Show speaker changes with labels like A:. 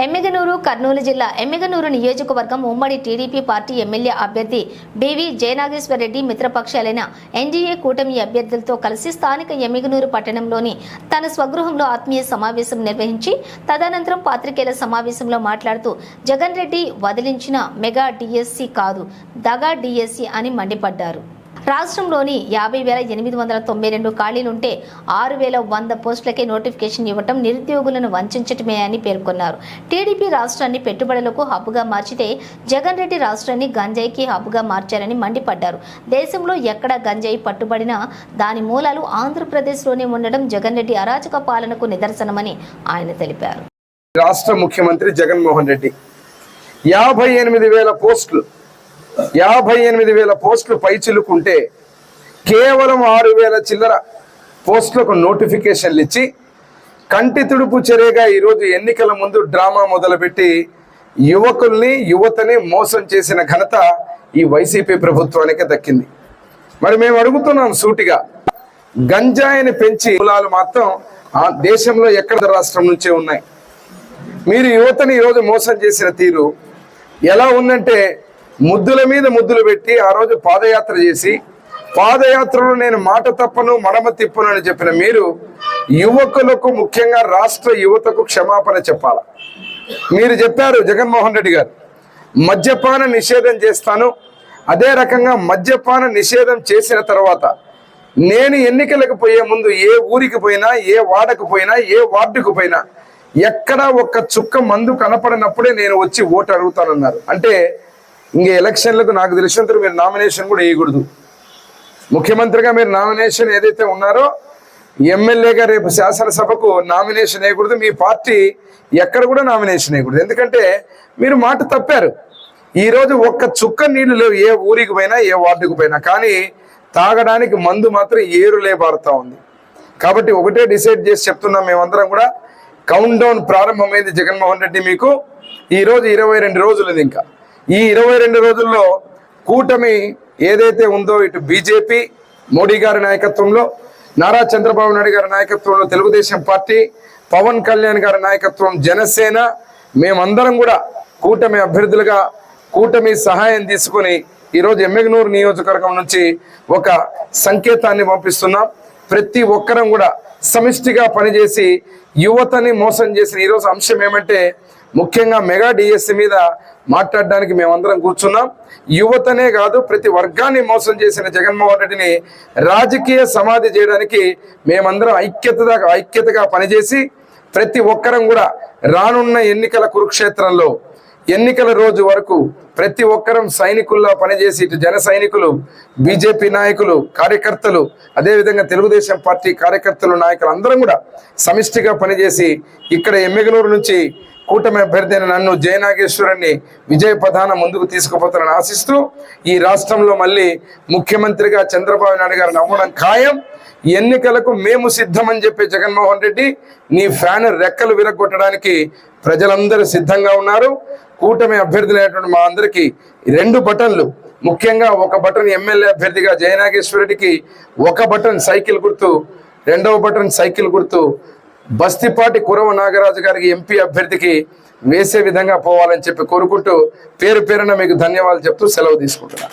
A: ఎమ్మిగనూరు కర్నూలు జిల్లా ఎమ్మిగనూరు నియోజకవర్గం ఉమ్మడి టీడీపీ పార్టీ ఎమ్మెల్యే అభ్యర్థి బివి జయనాగేశ్వరరెడ్డి మిత్రపక్షాలైన ఎన్డీఏ కూటమి అభ్యర్థులతో కలిసి స్థానిక ఎమ్మిగనూరు పట్టణంలోని తన స్వగృహంలో ఆత్మీయ సమావేశం నిర్వహించి తదనంతరం పాత్రికేయుల సమావేశంలో మాట్లాడుతూ జగన్ రెడ్డి వదిలించిన మెగా డిఎస్సి కాదు దగా డిఎస్సి అని మండిపడ్డారు. రాష్ట్రంలోని 50,892 ఖాళీలుంటే 6,100 పోస్టులకే నోటిఫికేషన్ ఇవ్వడం నిరుద్యోగులను వంచడమే అని పేర్కొన్నారు. టీడీపీ రాష్ట్రాన్ని పెట్టుబడులకు హబ్గా మార్చితే జగన్ రెడ్డి రాష్ట్రాన్ని గంజాయికి హబ్గా మార్చారని మండిపడ్డారు. దేశంలో ఎక్కడ గంజాయి పట్టుబడినా దాని మూలాలు ఆంధ్రప్రదేశ్లోనే ఉండడం జగన్ రెడ్డి అరాచక పాలనకు నిదర్శనమని ఆయన తెలిపారు.
B: రాష్ట్ర ముఖ్యమంత్రి జగన్మోహన్ రెడ్డి 58,000 పోస్టులు 58,000 పోస్టులు పైచిలుకుంటే కేవలం 6,000 చిల్లర పోస్టులకు నోటిఫికేషన్లు ఇచ్చి కంటి తుడుపు చర్యగా ఈరోజు ఎన్నికల ముందు డ్రామా మొదలుపెట్టి యువతని మోసం చేసిన ఘనత ఈ వైసీపీ ప్రభుత్వానికి దక్కింది. మరి మేము అడుగుతున్నాం సూటిగా, గంజాయిని పెంచి మూలాలు మాత్రం ఆ దేశంలో ఎక్కడ రాష్ట్రం నుంచే ఉన్నాయి. మీరు యువతని ఈరోజు మోసం చేసిన తీరు ఎలా ఉందంటే, ముద్దుల మీద ముద్దులు పెట్టి ఆ రోజు పాదయాత్ర చేసి పాదయాత్రలో నేను మాట తప్పను మడమ తిప్పను అని చెప్పిన మీరు యువకులకు, ముఖ్యంగా రాష్ట్ర యువతకు క్షమాపణ చెప్పాలి. మీరు చెప్పారు జగన్మోహన్ రెడ్డి గారు మద్యపాన నిషేధం చేస్తాను, అదే రకంగా మద్యపాన నిషేధం చేసిన తర్వాత నేను ఎన్నికలకు పోయే ముందు ఏ ఊరికి పోయినా, ఏ వాడకు పోయినా, ఏ వార్డుకు పోయినా ఎక్కడా ఒక్క చుక్క మందు కనపడినప్పుడే నేను వచ్చి ఓటు అడుగుతానన్నారు. అంటే ఇంకే ఎలక్షన్లకు నాకు తెలిసినంత మీరు నామినేషన్ కూడా వేయకూడదు. ముఖ్యమంత్రిగా మీరు నామినేషన్ ఏదైతే ఉన్నారో ఎమ్మెల్యేగా రేపు శాసనసభకు నామినేషన్ వేయకూడదు. మీ పార్టీ ఎక్కడ కూడా నామినేషన్ వేయకూడదు. ఎందుకంటే మీరు మాట తప్పారు. ఈరోజు ఒక్క చుక్క నీళ్లు లేవు ఏ ఊరికి పోయినా, ఏ వార్డుకు పోయినా. కానీ తాగడానికి మందు మాత్రం ఏరులే బారుతా ఉంది. కాబట్టి ఒకటే డిసైడ్ చేసి చెప్తున్నాం, మేమందరం కూడా కౌంట్ డౌన్ ప్రారంభమైంది. జగన్మోహన్ రెడ్డి మీకు ఈరోజు 22 రోజులు. ఇంకా ఈ 22 రోజుల్లో కూటమి ఏదైతే ఉందో, ఇటు బీజేపీ మోడీ గారి నాయకత్వంలో, నారా చంద్రబాబు నాయుడు గారి నాయకత్వంలో తెలుగుదేశం పార్టీ, పవన్ కళ్యాణ్ గారి నాయకత్వం జనసేన, మేమందరం కూడా కూటమి అభ్యర్థులుగా కూటమి సహాయం తీసుకుని ఈరోజు ఎమ్మిగనూరు నియోజకవర్గం నుంచి ఒక సంకేతాన్ని పంపిస్తున్నాం. ప్రతి ఒక్కరం కూడా సమిష్టిగా పనిచేసి యువతని మోసం చేసిన ఈరోజు అంశం ఏమంటే, ముఖ్యంగా మెగా డిఎస్సి మీద మాట్లాడడానికి మేమందరం కూర్చున్నాం. యువతనే కాదు ప్రతి వర్గాన్ని మోసం చేసిన జగన్మోహన్ రెడ్డిని రాజకీయ సమాధి చేయడానికి మేమందరం ఐక్యతగా పనిచేసి ప్రతి ఒక్కరం కూడా రానున్న ఎన్నికల కురుక్షేత్రంలో ఎన్నికల రోజు వరకు ప్రతి ఒక్కరం సైనికుల్లా పనిచేసి, ఇటు జన సైనికులు, బీజేపీ నాయకులు, కార్యకర్తలు, అదేవిధంగా తెలుగుదేశం పార్టీ కార్యకర్తలు, నాయకులు అందరం కూడా సమిష్టిగా పనిచేసి ఇక్కడ ఎమ్మిగనూరు నుంచి కూటమి అభ్యర్థి అయిన నన్ను జయనాగేశ్వరన్ని విజయ పథాన ముందుకు తీసుకుపోతానని ఆశిస్తూ, ఈ రాష్ట్రంలో మళ్ళీ ముఖ్యమంత్రిగా చంద్రబాబు నాయుడు గారిని అవ్వడం ఖాయం. ఎన్నికలకు మేము సిద్ధమని చెప్పే జగన్మోహన్ రెడ్డి, నీ ఫ్యాన్ రెక్కలు విరగొట్టడానికి ప్రజలందరూ సిద్ధంగా ఉన్నారు. కూటమి అభ్యర్థులైనటువంటి మా అందరికీ 2 బటన్లు, ముఖ్యంగా ఒక బటన్ ఎమ్మెల్యే అభ్యర్థిగా జయనాగేశ్వరరెడ్డికి, ఒక బటన్ సైకిల్ గుర్తు, 2వ బటన్ సైకిల్ గుర్తు బస్తిపాటి కురవ నాగరాజు గారికి ఎంపీ అభ్యర్థికి వేసే విధంగా పోవాలని చెప్పి కోరుకుంటూ పేరు పేరున మీకు ధన్యవాదాలు చెప్తూ సెలవు తీసుకుంటున్నాను.